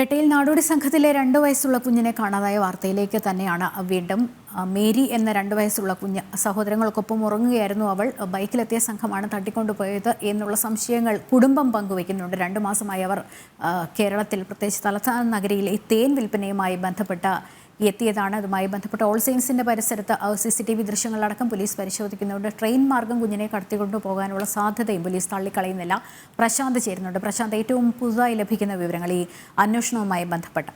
പേട്ടയിൽ നാടോടി സംഘത്തിലെ 2 വയസ്സുള്ള കുഞ്ഞിനെ കാണാതായ വാർത്തയിലേക്ക് തന്നെയാണ് വീണ്ടും. മേരി എന്ന 2 വയസ്സുള്ള കുഞ്ഞ് സഹോദരങ്ങൾക്കൊപ്പം ഉറങ്ങുകയായിരുന്നു. അവൾ ബൈക്കിലെത്തിയ സംഘമാണ് തട്ടിക്കൊണ്ടുപോയത് എന്നുള്ള സംശയങ്ങൾ കുടുംബം പങ്കുവയ്ക്കുന്നുണ്ട്. 2 മാസമായി അവർ കേരളത്തിൽ, പ്രത്യേകിച്ച് തലസ്ഥാന നഗരിയിലെ തേൻ വിൽപ്പനയുമായി ബന്ധപ്പെട്ട എത്തിയതാണ്. അതുമായി ബന്ധപ്പെട്ട ഓൾ സെയിൻസിന്റെ പരിസരത്ത് CCTV ദൃശ്യങ്ങളടക്കം പോലീസ് പരിശോധിക്കുന്നുണ്ട്. ട്രെയിൻ മാർഗം കുഞ്ഞിനെ കടത്തിക്കൊണ്ടു പോകാനുള്ള സാധ്യതയും പോലീസ് തള്ളിക്കളയുന്നില്ല. പ്രശാന്ത് ചേരുന്നുണ്ട്. പ്രശാന്ത്, ഏറ്റവും പുതുതായി ലഭിക്കുന്ന വിവരങ്ങൾ ഈ അന്വേഷണവുമായി ബന്ധപ്പെട്ട.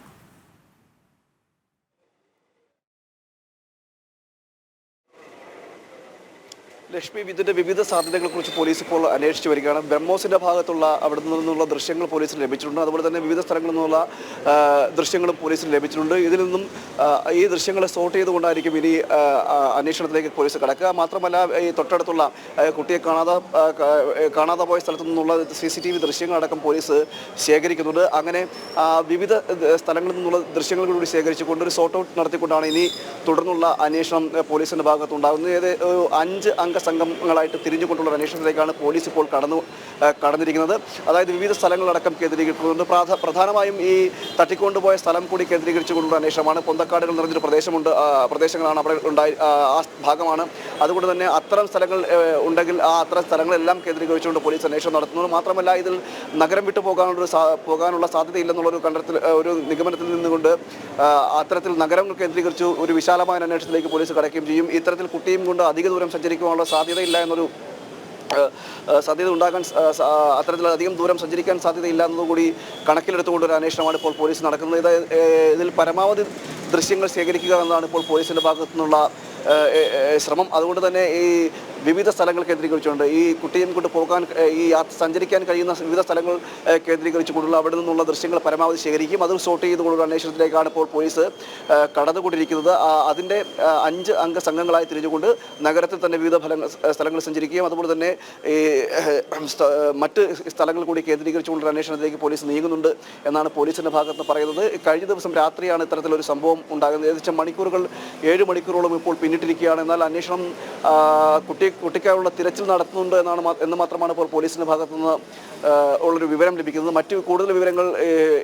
ലക്ഷ്മി, ഇതിന്റെ വിവിധ സാധ്യതകളെക്കുറിച്ച് പോലീസ് ഇപ്പോൾ അന്വേഷിച്ചു വരികയാണ്. ബ്രഹ്മോസിന്റെ ഭാഗത്തുള്ള അവിടെ നിന്നുള്ള ദൃശ്യങ്ങൾ പോലീസിന് ലഭിച്ചിട്ടുണ്ട്. അതുപോലെ തന്നെ വിവിധ സ്ഥലങ്ങളിൽ നിന്നുള്ള ദൃശ്യങ്ങളും പോലീസിന് ലഭിച്ചിട്ടുണ്ട്. ഇതിൽ നിന്നും ഈ ദൃശ്യങ്ങളെ സോർട്ട് ചെയ്തുകൊണ്ടായിരിക്കും ഇനി അന്വേഷണത്തിലേക്ക് പോലീസ് കടക്കുക. മാത്രമല്ല, ഈ തൊട്ടടുത്തുള്ള കുട്ടിയെ കാണാതെ പോയ സ്ഥലത്തു നിന്നുള്ള CCTV ദൃശ്യങ്ങളടക്കം പോലീസ് ശേഖരിക്കുന്നുണ്ട്. അങ്ങനെ വിവിധ സ്ഥലങ്ങളിൽ നിന്നുള്ള ദൃശ്യങ്ങൾ കൂടി ശേഖരിച്ചുകൊണ്ട് ഒരു സോർട്ട് ഔട്ട് നടത്തിക്കൊണ്ടാണ് ഇനി തുടർന്നുള്ള അന്വേഷണം പോലീസിന്റെ ഭാഗത്തുണ്ടാകുന്നത്. 5 അംഗ സംഘങ്ങളായിട്ട് തിരിഞ്ഞുകൊണ്ടുള്ള അന്വേഷണത്തിലേക്കാണ് പോലീസ് ഇപ്പോൾ കടന്നിരിക്കുന്നത്. അതായത് വിവിധ സ്ഥലങ്ങളടക്കം കേന്ദ്രീകരിക്കുന്നുണ്ട്. പ്രധാനമായും ഈ തട്ടിക്കൊണ്ടുപോയ സ്ഥലം കൂടി കേന്ദ്രീകരിച്ചുകൊണ്ടുള്ള അന്വേഷണമാണ്. പൊന്തക്കാടുകൾ നിറഞ്ഞൊരു പ്രദേശങ്ങളാണ് അവിടെ ആ ഭാഗമാണ്. അതുകൊണ്ട് തന്നെ അത്തരം സ്ഥലങ്ങൾ ഉണ്ടെങ്കിൽ അത്തരം സ്ഥലങ്ങളെല്ലാം കേന്ദ്രീകരിച്ചുകൊണ്ട് പോലീസ് അന്വേഷണം നടത്തുന്നു. മാത്രമല്ല, ഇതിൽ നഗരം വിട്ടു പോകാനുള്ള സാധ്യതയില്ലെന്നുള്ളൊരു ഒരു നിഗമനത്തിൽ നിന്നുകൊണ്ട് അത്തരത്തിൽ നഗരങ്ങൾ കേന്ദ്രീകരിച്ച് ഒരു വിശാലമായ അന്വേഷണത്തിലേക്ക് പോലീസ് കടക്കുകയും ചെയ്യും. ഇത്തരത്തിൽ കുട്ടിയും കൊണ്ട് അധിക ദൂരം സഞ്ചരിക്കുവാനുള്ള സാധ്യതയില്ല എന്നൊരു സാധ്യത ഉണ്ടാകാൻ, അത്തരത്തിലധികം ദൂരം സഞ്ചരിക്കാൻ സാധ്യതയില്ല എന്നതുകൂടി കണക്കിലെടുത്തുകൊണ്ട് ഒരു അന്വേഷണമാണ് ഇപ്പോൾ പോലീസ് നടക്കുന്നത്. ഇതിൽ പരമാവധി ദൃശ്യങ്ങൾ ശേഖരിക്കുക എന്നതാണ് ഇപ്പോൾ പോലീസിൻ്റെ ഭാഗത്തു നിന്നുള്ള ശ്രമം. അതുകൊണ്ട് തന്നെ ഈ വിവിധ സ്ഥലങ്ങൾ കേന്ദ്രീകരിച്ചുകൊണ്ട് ഈ കുട്ടിയും കൊണ്ട് പോകാൻ സഞ്ചരിക്കാൻ കഴിയുന്ന വിവിധ സ്ഥലങ്ങൾ കേന്ദ്രീകരിച്ചുകൊണ്ടുള്ള അവിടെ നിന്നുള്ള ദൃശ്യങ്ങൾ പരമാവധി ശേഖരിക്കും. അത് സോർട്ട് ചെയ്തുകൊണ്ടുള്ള അന്വേഷണത്തിലേക്കാണ് ഇപ്പോൾ പോലീസ് കടന്നുകൊണ്ടിരിക്കുന്നത്. അതിൻ്റെ 5 അംഗ സംഘങ്ങളായി തിരിഞ്ഞുകൊണ്ട് നഗരത്തിൽ തന്നെ വിവിധ സ്ഥലങ്ങൾ സഞ്ചരിക്കുകയും അതുപോലെ തന്നെ ഈ മറ്റ് സ്ഥലങ്ങൾ കൂടി കേന്ദ്രീകരിച്ചുകൊണ്ടുള്ള അന്വേഷണത്തിലേക്ക് പോലീസ് നീങ്ങുന്നുണ്ട് എന്നാണ് പോലീസിൻ്റെ ഭാഗത്ത് പറയുന്നത്. കഴിഞ്ഞ ദിവസം രാത്രിയാണ് ഇത്തരത്തിലൊരു സംഭവം ഉണ്ടാകുന്നത്. ഏകദേശം 7 മണിക്കൂറോളം ഇപ്പോൾ പിന്നിട്ടിരിക്കുകയാണ്. എന്നാൽ അന്വേഷണം കുട്ടിക്കായുള്ള തിരച്ചിൽ നടത്തുന്നുണ്ട് എന്ന് മാത്രമാണ് ഇപ്പോൾ പോലീസിൻ്റെ ഭാഗത്തുനിന്ന് ഉള്ളൊരു വിവരം ലഭിക്കുന്നത്. മറ്റ് കൂടുതൽ വിവരങ്ങൾ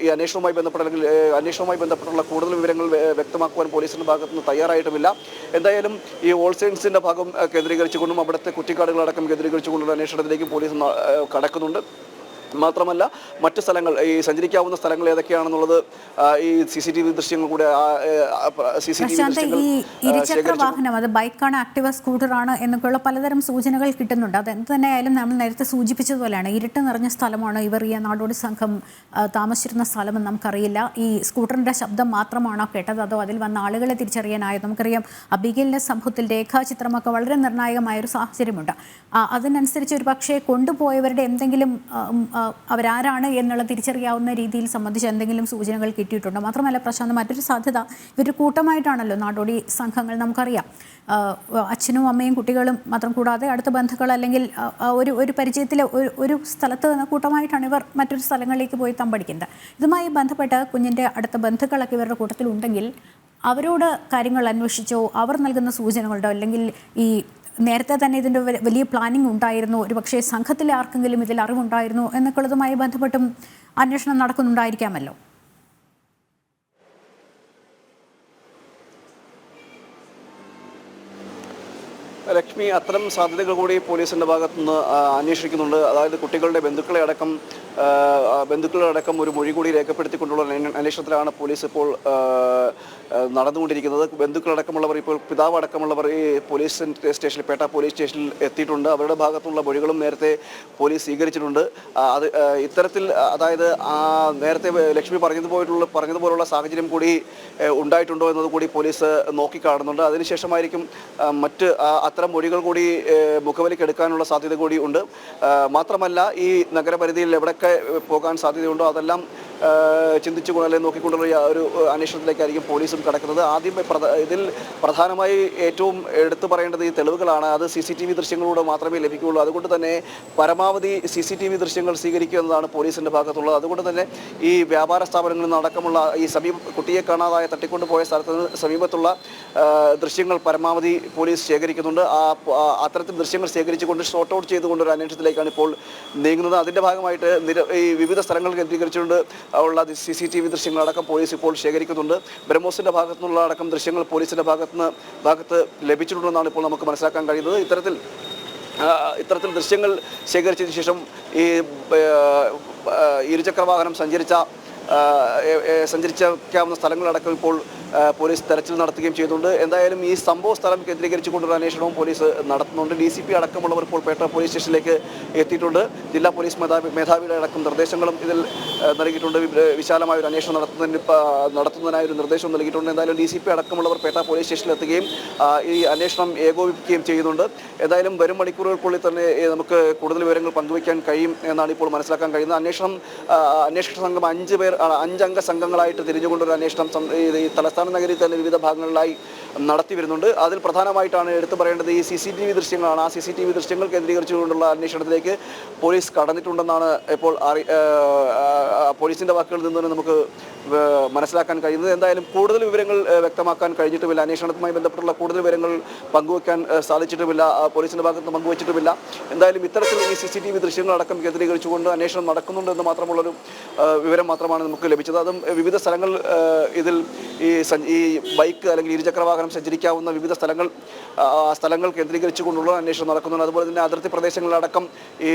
ഈ അന്വേഷണവുമായി ബന്ധപ്പെട്ടുള്ള കൂടുതൽ വിവരങ്ങൾ വ്യക്തമാക്കുവാൻ പോലീസിൻ്റെ ഭാഗത്തുനിന്ന് തയ്യാറായിട്ടുമില്ല. എന്തായാലും ഈ ഓൾ സെയിൻസിൻ്റെ ഭാഗം കേന്ദ്രീകരിച്ചുകൊണ്ടും അവിടുത്തെ കുറ്റിക്കാടുകളടക്കം കേന്ദ്രീകരിച്ചുകൊണ്ടുള്ള അന്വേഷണത്തിലേക്ക് പോലീസ് കടക്കുന്നുണ്ട്. മാത്രമല്ല, മറ്റ് സ്ഥലങ്ങൾ, ഈ സഞ്ചരിക്കാവുന്ന സ്ഥലങ്ങൾ ഏതൊക്കെയാണെന്നുള്ളത് ഈ CCTV ദൃശ്യങ്ങൾ കൂടെ ഇരുചക്ര വാഹനം, അത് ബൈക്കാണ്, ആക്ടിവ സ്കൂട്ടറാണ് എന്നൊക്കെയുള്ള പലതരം സൂചനകൾ കിട്ടുന്നുണ്ട്. അത് എന്ത് തന്നെയായാലും നമ്മൾ നേരത്തെ സൂചിപ്പിച്ചതുപോലെയാണ്, ഇരുട്ട് നിറഞ്ഞ സ്ഥലമാണ് ഇവർ ഈ നാടോടി സംഘം താമസിച്ചിരുന്ന സ്ഥലമെന്ന് നമുക്കറിയില്ല. ഈ സ്കൂട്ടറിൻ്റെ ശബ്ദം മാത്രമാണോ കേട്ടത്, അതോ അതിൽ വന്ന ആളുകളെ തിരിച്ചറിയാനായത്? നമുക്കറിയാം, അബിഗയിലിൻ്റെ സംഭവത്തിൽ രേഖാചിത്രമൊക്കെ വളരെ നിർണായകമായൊരു സാഹചര്യമുണ്ട്. അതിനനുസരിച്ച് ഒരു പക്ഷേ കൊണ്ടുപോയവരുടെ എന്തെങ്കിലും അവരാരാണ് എന്നുള്ളത് തിരിച്ചറിയാവുന്ന രീതിയിൽ സംബന്ധിച്ച് എന്തെങ്കിലും സൂചനകൾ കിട്ടിയിട്ടുണ്ടോ? മാത്രമല്ല പ്രശാന്ത്, മറ്റൊരു സാധ്യത, ഇവർ കൂട്ടമായിട്ടാണല്ലോ നാടോടി സംഘങ്ങൾ. നമുക്കറിയാം, അച്ഛനും അമ്മയും കുട്ടികളും മാത്രം കൂടാതെ അടുത്ത ബന്ധുക്കൾ അല്ലെങ്കിൽ ഒരു പരിചയത്തിലെ ഒരു സ്ഥലത്ത് നിന്ന് കൂട്ടമായിട്ടാണ് ഇവർ മറ്റൊരു സ്ഥലങ്ങളിലേക്ക് പോയി തമ്പടിക്കുന്നത്. ഇതുമായി ബന്ധപ്പെട്ട് കുഞ്ഞിൻ്റെ അടുത്ത ബന്ധുക്കളൊക്കെ ഇവരുടെ കൂട്ടത്തിലുണ്ടെങ്കിൽ അവരോട് കാര്യങ്ങൾ അന്വേഷിച്ചോ, അവർ നൽകുന്ന സൂചനകളുണ്ടോ, അല്ലെങ്കിൽ ഈ നേരത്തെ തന്നെ ഇതിൻ്റെ വലിയ പ്ലാനിങ് ഉണ്ടായിരുന്നു, ഒരു പക്ഷേ സംഘത്തിലെ ആർക്കെങ്കിലും ഇതിൽ അറിവുണ്ടായിരുന്നു എന്നൊക്കെയുള്ളതുമായി ബന്ധപ്പെട്ടും അന്വേഷണം നടക്കുന്നുണ്ടായിരിക്കാമല്ലോ. ലക്ഷ്മി, അത്തരം സാധ്യതകൾ കൂടി പോലീസിൻ്റെ ഭാഗത്തുനിന്ന് അന്വേഷിക്കുന്നുണ്ട്. അതായത് കുട്ടികളുടെ ബന്ധുക്കളെ അടക്കം ഒരു മൊഴി കൂടി രേഖപ്പെടുത്തിക്കൊണ്ടുള്ള അന്വേഷണത്തിലാണ് പോലീസ് ഇപ്പോൾ നടന്നുകൊണ്ടിരിക്കുന്നത്. ബന്ധുക്കളടക്കമുള്ളവർ, ഇപ്പോൾ പിതാവ് അടക്കമുള്ളവർ ഈ പേട്ട പോലീസ് സ്റ്റേഷനിൽ എത്തിയിട്ടുണ്ട്. അവരുടെ ഭാഗത്തുള്ള മൊഴികളും നേരത്തെ പോലീസ് സ്വീകരിച്ചിട്ടുണ്ട്. ഇത്തരത്തിൽ, അതായത് നേരത്തെ ലക്ഷ്മി പറഞ്ഞതുപോലുള്ള സാഹചര്യം കൂടി ഉണ്ടായിട്ടുണ്ടോ എന്നത് കൂടി പോലീസ് നോക്കിക്കാണുന്നുണ്ട്. അതിനുശേഷമായിരിക്കും മറ്റ് അത്തരം മൊഴികൾ കൂടി മുഖവിലേക്ക് എടുക്കാനുള്ള സാധ്യത കൂടി ഉണ്ട്. മാത്രമല്ല, ഈ നഗരപരിധിയിൽ എവിടെയൊക്കെ പോകാൻ സാധ്യതയുണ്ടോ അതെല്ലാം ചിന്തിച്ചുകൊണ്ട് അല്ലെങ്കിൽ നോക്കിക്കൊണ്ടുള്ള ഒരു അന്വേഷണത്തിലേക്കായിരിക്കും പോലീസും കടക്കുന്നത്. ആദ്യം ഇതിൽ പ്രധാനമായി ഏറ്റവും എടുത്തു പറയേണ്ടത് ഈ തെളിവുകളാണ്. അത് CCTV ദൃശ്യങ്ങളിലൂടെ മാത്രമേ ലഭിക്കുകയുള്ളൂ. അതുകൊണ്ട് തന്നെ പരമാവധി CCTV ദൃശ്യങ്ങൾ സ്വീകരിക്കുക എന്നതാണ് പോലീസിൻ്റെ ഭാഗത്തുള്ളത്. അതുകൊണ്ട് തന്നെ ഈ വ്യാപാര സ്ഥാപനങ്ങളിൽ നിന്നടക്കമുള്ള ഈ കുട്ടിയെ കാണാതായ തട്ടിക്കൊണ്ടുപോയ സ്ഥലത്ത് സമീപത്തുള്ള ദൃശ്യങ്ങൾ പരമാവധി പോലീസ് ശേഖരിക്കുന്നുണ്ട്. അത്തരത്തിൽ ദൃശ്യങ്ങൾ ശേഖരിച്ചുകൊണ്ട് ഷോർട്ട് ഔട്ട് ചെയ്തുകൊണ്ട് ഒരു അന്വേഷണത്തിലേക്കാണ് ഇപ്പോൾ നീങ്ങുന്നത്. അതിൻ്റെ ഭാഗമായിട്ട് ഈ വിവിധ സ്ഥലങ്ങൾ കേന്ദ്രീകരിച്ചുകൊണ്ട് ഉള്ള CCTV ദൃശ്യങ്ങളടക്കം പോലീസ് ഇപ്പോൾ ശേഖരിക്കുന്നുണ്ട്. ബ്രഹ്മോസിന്റെ ഭാഗത്തു നിന്നുള്ള അടക്കം ദൃശ്യങ്ങൾ പോലീസിന്റെ ഭാഗത്ത് ലഭിച്ചിട്ടുണ്ടെന്നാണ് ഇപ്പോൾ നമുക്ക് മനസ്സിലാക്കാൻ കഴിയുന്നത്. ഇത്തരത്തിൽ ദൃശ്യങ്ങൾ ശേഖരിച്ചതിന് ശേഷം ഈ ഇരുചക്രവാഹനം സഞ്ചരിക്കാവുന്ന സ്ഥലങ്ങളടക്കം ഇപ്പോൾ പോലീസ് തെരച്ചിൽ നടത്തുകയും ചെയ്യുന്നുണ്ട്. എന്തായാലും ഈ സംഭവ സ്ഥലം കേന്ദ്രീകരിച്ചുകൊണ്ടുള്ള അന്വേഷണവും പോലീസ് നടത്തുന്നുണ്ട്. DCP അടക്കമുള്ളവർ ഇപ്പോൾ പേട്ട പോലീസ് സ്റ്റേഷനിലേക്ക് എത്തിയിട്ടുണ്ട്. ജില്ലാ പോലീസ് മേധാവിയുടെ അടക്കം നിർദ്ദേശങ്ങളും ഇതിൽ നൽകിയിട്ടുണ്ട്. വിശാലമായ ഒരു അന്വേഷണം നടത്തുന്നതിനായ ഒരു നിർദ്ദേശവും നൽകിയിട്ടുണ്ട്. എന്തായാലും DCP അടക്കമുള്ളവർ പേട്ട പോലീസ് സ്റ്റേഷനിൽ എത്തുകയും ഈ അന്വേഷണം ഏകോപിപ്പിക്കുകയും ചെയ്യുന്നുണ്ട്. എന്തായാലും വരും മണിക്കൂറുകൾക്കുള്ളിൽ തന്നെ നമുക്ക് കൂടുതൽ വിവരങ്ങൾ പങ്കുവയ്ക്കാൻ കഴിയും എന്നാണ് ഇപ്പോൾ മനസ്സിലാക്കാൻ കഴിയുന്നത്. അന്വേഷണ സംഘം 5 അംഗ സംഘങ്ങളായിട്ട് തിരിഞ്ഞുകൊണ്ടൊരു അന്വേഷണം ഈ തലസ്ഥാന നഗരിയിൽ തന്നെ വിവിധ ഭാഗങ്ങളിലായി നടത്തി വരുന്നുണ്ട്. അതിൽ പ്രധാനമായിട്ടാണ് എടുത്തു പറയേണ്ടത് ഈ CCTV ദൃശ്യങ്ങളാണ്. ആ CCTV ദൃശ്യങ്ങൾ കേന്ദ്രീകരിച്ചുകൊണ്ടുള്ള അന്വേഷണത്തിലേക്ക് പോലീസ് കടന്നിട്ടുണ്ടെന്നാണ് ഇപ്പോൾ പോലീസിന്റെ വാക്കുകളിൽ നിന്ന് തന്നെ നമുക്ക് മനസ്സിലാക്കാൻ കഴിയുന്നത്. എന്തായാലും കൂടുതൽ വിവരങ്ങൾ വ്യക്തമാക്കാൻ കഴിഞ്ഞിട്ടുമില്ല. അന്വേഷണവുമായി ബന്ധപ്പെട്ടുള്ള കൂടുതൽ വിവരങ്ങൾ പങ്കുവയ്ക്കാൻ സാധിച്ചിട്ടുമില്ല. പോലീസിന്റെ ഭാഗത്ത് നിന്ന് പങ്കുവച്ചിട്ടുമില്ല. എന്തായാലും ഇത്തരത്തിൽ ഈ CCTV ദൃശ്യങ്ങളടക്കം കേന്ദ്രീകരിച്ചുകൊണ്ട് അന്വേഷണം നടക്കുന്നുണ്ട് എന്ന് മാത്രമുള്ളൊരു വിവരം മാത്രമാണ് നമുക്ക് ലഭിച്ചത്. അതും വിവിധ സ്ഥലങ്ങൾ ഇതിൽ ഈ ബൈക്ക് അല്ലെങ്കിൽ ഇരുചക്രവാഹനം സഞ്ചരിക്കാവുന്ന വിവിധ സ്ഥലങ്ങൾ കേന്ദ്രീകരിച്ചുകൊണ്ടുള്ള അന്വേഷണം നടക്കുന്നുണ്ട്. അതുപോലെ തന്നെ അതിർത്തി പ്രദേശങ്ങളിലടക്കം ഈ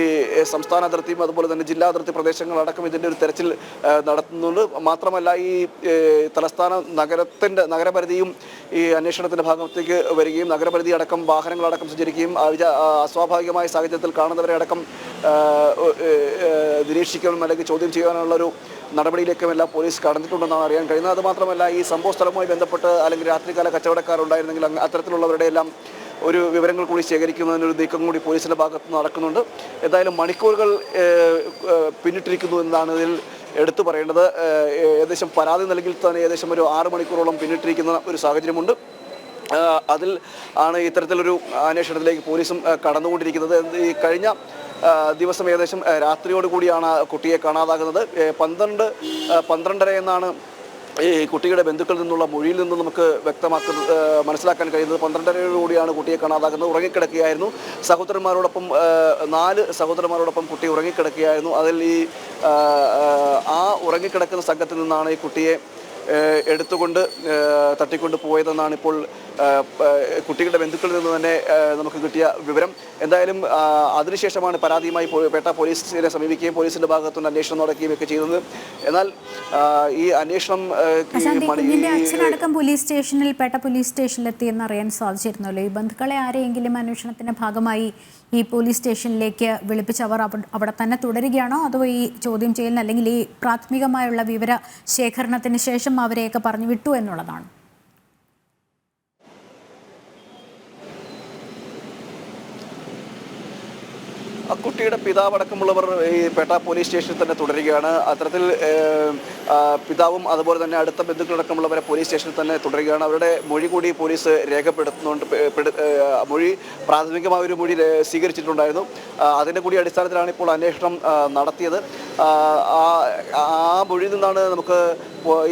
സംസ്ഥാന അതിർത്തിയും അതുപോലെ തന്നെ ജില്ലാ അതിർത്തി പ്രദേശങ്ങളടക്കം ഇതിൻ്റെ ഒരു തെരച്ചിൽ നടത്തുന്നുണ്ട്. മാത്രമല്ല ഈ തലസ്ഥാന നഗരപരിധിയും ഈ അന്വേഷണത്തിന്റെ ഭാഗത്തേക്ക് വരികയും നഗരപരിധി അടക്കം വാഹനങ്ങളടക്കം സഞ്ചരിക്കുകയും അസ്വാഭാവികമായ സാഹചര്യത്തിൽ കാണുന്നവരെ അടക്കം നിരീക്ഷിക്കാനും അല്ലെങ്കിൽ ചോദ്യം ചെയ്യാനുള്ളൊരു നടപടിയിലേക്കുമെല്ലാം പോലീസ് കടന്നിട്ടുണ്ടെന്നാണ് അറിയാൻ കഴിയുന്നത്. അതുമാത്രമല്ല ഈ സംഭവ സ്ഥലവുമായി ബന്ധപ്പെട്ട് അല്ലെങ്കിൽ രാത്രികാല കച്ചവടക്കാരുണ്ടായിരുന്നെങ്കിൽ അത്തരത്തിലുള്ളവരുടെ എല്ലാം ഒരു വിവരങ്ങൾ കൂടി ശേഖരിക്കുന്നതിനൊരു നീക്കം കൂടി പോലീസിന്റെ ഭാഗത്ത് നടക്കുന്നുണ്ട്. എന്തായാലും മണിക്കൂറുകൾ പിന്നിട്ടിരിക്കുന്നു എന്നതാണ് ഇതിൽ എടുത്തു പറയേണ്ടത്. ഏകദേശം പരാതി നൽകിൽ തന്നെ ഏകദേശം ഒരു 6 മണിക്കൂറോളം പിന്നിട്ടിരിക്കുന്ന ഒരു സാഹചര്യമുണ്ട്. അതിൽ ആണ് ഇത്തരത്തിലൊരു അന്വേഷണത്തിലേക്ക് പോലീസും കടന്നുകൊണ്ടിരിക്കുന്നത്. ഈ കഴിഞ്ഞ ദിവസം ഏകദേശം രാത്രിയോടുകൂടിയാണ് കുട്ടിയെ കാണാതാകുന്നത്. 12:30 എന്നാണ് ഈ കുട്ടിയുടെ ബന്ധുക്കളിൽ നിന്നുള്ള മൊഴിയിൽ നിന്ന് നമുക്ക് മനസ്സിലാക്കാൻ കഴിയുന്നത്. 12:30 കുട്ടിയെ കാണാതാകുന്നത്. ഉറങ്ങിക്കിടക്കുകയായിരുന്നു. സഹോദരന്മാരോടൊപ്പം 4 സഹോദരന്മാരോടൊപ്പം കുട്ടി ഉറങ്ങിക്കിടക്കുകയായിരുന്നു. അതിൽ ഈ ഉറങ്ങിക്കിടക്കുന്ന സംഘത്തിൽ നിന്നാണ് ഈ കുട്ടിയെ എടുത്തുകൊണ്ട് തട്ടിക്കൊണ്ട് പോയതെന്നാണ് ഇപ്പോൾ കുട്ടികളുടെ ബന്ധുക്കളിൽ നിന്ന് തന്നെ നമുക്ക് കിട്ടിയ വിവരം. എന്തായാലും അതിനുശേഷമാണ് പരാതിയുമായി പേട്ട പോലീസിനെ സമീപിക്കുകയും പോലീസിന്റെ ഭാഗത്തുനിന്ന് അന്വേഷണം നടക്കുകയും ഒക്കെ ചെയ്തത്. എന്നാൽ ഈ അന്വേഷണം അച്ഛനടക്കം പേട്ട പോലീസ് സ്റ്റേഷനിൽ എത്തിയെന്ന് അറിയാൻ സാധിച്ചിരുന്നല്ലോ. ഈ ബന്ധുക്കളെ ആരെയെങ്കിലും അന്വേഷണത്തിന്റെ ഭാഗമായി ഈ പോലീസ് സ്റ്റേഷനിലേക്ക് വിളിപ്പിച്ച് അവർ അവിടെ തന്നെ തുടരുകയാണോ, അതോ ഈ ചോദ്യം ചെയ്യലിന് അല്ലെങ്കിൽ ഈ പ്രാഥമികമായുള്ള വിവര ശേഖരണത്തിന് ശേഷം അവരെയൊക്കെ പറഞ്ഞു വിട്ടു എന്നുള്ളതാണ്? കുട്ടിയുടെ പിതാവടക്കമുള്ളവർ ഈ പേട്ട പോലീസ് സ്റ്റേഷനിൽ തന്നെ തുടരുകയാണ്. അത്തരത്തിൽ പിതാവും അതുപോലെ തന്നെ അടുത്ത ബന്ധുക്കളടക്കമുള്ളവരെ പോലീസ് സ്റ്റേഷനിൽ തന്നെ തുടരുകയാണ്. അവരുടെ മൊഴി കൂടി പോലീസ് രേഖപ്പെടുത്തുന്നുണ്ട്. പ്രാഥമികമായ ഒരു മൊഴി സ്വീകരിച്ചിട്ടുണ്ടായിരുന്നു. അതിൻ്റെ കൂടി അടിസ്ഥാനത്തിലാണ് ഇപ്പോൾ അന്വേഷണം നടത്തിയത്. ആ മൊഴിയിൽ നിന്നാണ് നമുക്ക്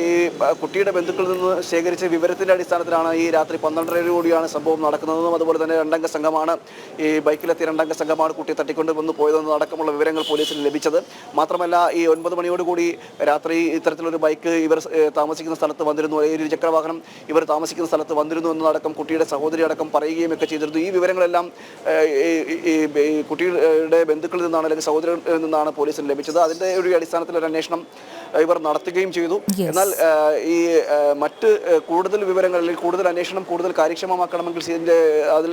ഈ കുട്ടിയുടെ ബന്ധുക്കളിൽ നിന്ന് ശേഖരിച്ച വിവരത്തിൻ്റെ അടിസ്ഥാനത്തിലാണ് ഈ രാത്രി 12:30 സംഭവം നടക്കുന്നതെന്നും അതുപോലെ തന്നെ 2 അംഗ സംഘമാണ് ഈ ബൈക്കിലെത്തിയ 2 അംഗ സംഘമാണ് കുട്ടിയെ തട്ടിക്കൊണ്ട് വന്ന് പോയതെന്നും അടക്കമുള്ള വിവരങ്ങൾ പോലീസിന് ലഭിച്ചത്. മാത്രമല്ല ഈ 9 മണിയോടുകൂടി രാത്രി ഇത്തരത്തിലൊരു ബൈക്ക് ഇവർ താമസിക്കുന്ന സ്ഥലത്ത് വന്നിരുന്നു, ഇരുചക്രവാഹനം ഇവർ താമസിക്കുന്ന സ്ഥലത്ത് വന്നിരുന്നു എന്നതടക്കം കുട്ടിയുടെ സഹോദരി അടക്കം പറയുകയും ഒക്കെ ചെയ്തിരുന്നു. ഈ വിവരങ്ങളെല്ലാം ഈ കുട്ടിയുടെ ബന്ധുക്കളിൽ നിന്നാണ് അല്ലെങ്കിൽ സഹോദരികളിൽ നിന്നാണ് പോലീസിന് ലഭിച്ചത്. അതിൻ്റെ ഒരു അടിസ്ഥാനത്തിൽ ഒരു അന്വേഷണം ഇവർ നടത്തുകയും ചെയ്തു. എന്നാൽ ഈ മറ്റ് കൂടുതൽ വിവരങ്ങൾ അല്ലെങ്കിൽ കൂടുതൽ അന്വേഷണം കൂടുതൽ കാര്യക്ഷമമാക്കണമെങ്കിൽ അതിൽ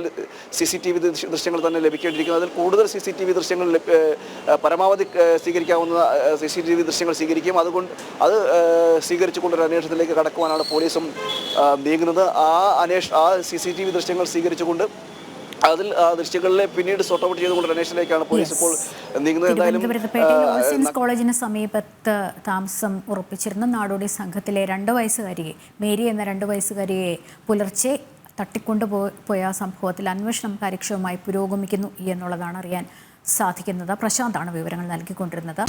CCTV ദൃശ്യങ്ങൾ തന്നെ ലഭിക്കേണ്ടിയിരിക്കുന്നു. അതിൽ കൂടുതൽ CCTV ദൃശ്യങ്ങൾ പരമാവധി സ്വീകരിക്കാവുന്ന CCTV ദൃശ്യങ്ങൾ സ്വീകരിക്കും. അത് സ്വീകരിച്ചുകൊണ്ടൊരു അന്വേഷണത്തിലേക്ക് കടക്കുവാനാണ് പോലീസും നീങ്ങുന്നത്. ആ CCTV ദൃശ്യങ്ങൾ സ്വീകരിച്ചുകൊണ്ട് അതിൽ ദൃശ്യങ്ങളിലെ പിന്നീട് സോർട്ട് ഔട്ട് ചെയ്തുകൊണ്ട് അന്വേഷണത്തിലേക്കാണ് പോലീസ് ഇപ്പോൾ നീങ്ങുന്നത്. എന്തായാലും കോളേജിന് സമീപത്ത് താമസം ഉറപ്പിച്ചിരുന്ന നാടോടി സംഘത്തിലെ 2 വയസ്സുകാരിയെ മേരി എന്ന 2 വയസ്സുകാരിയെ പുലർച്ചെ തട്ടിക്കൊണ്ടുപോയ സംഭവത്തിൽ അന്വേഷണം കാര്യക്ഷമമായി പുരോഗമിക്കുന്നു എന്നുള്ളതാണ് അറിയാൻ സാധിക്കുന്നത്. പ്രശാന്താണ് വിവരങ്ങൾ നൽകിക്കൊണ്ടിരുന്നത്.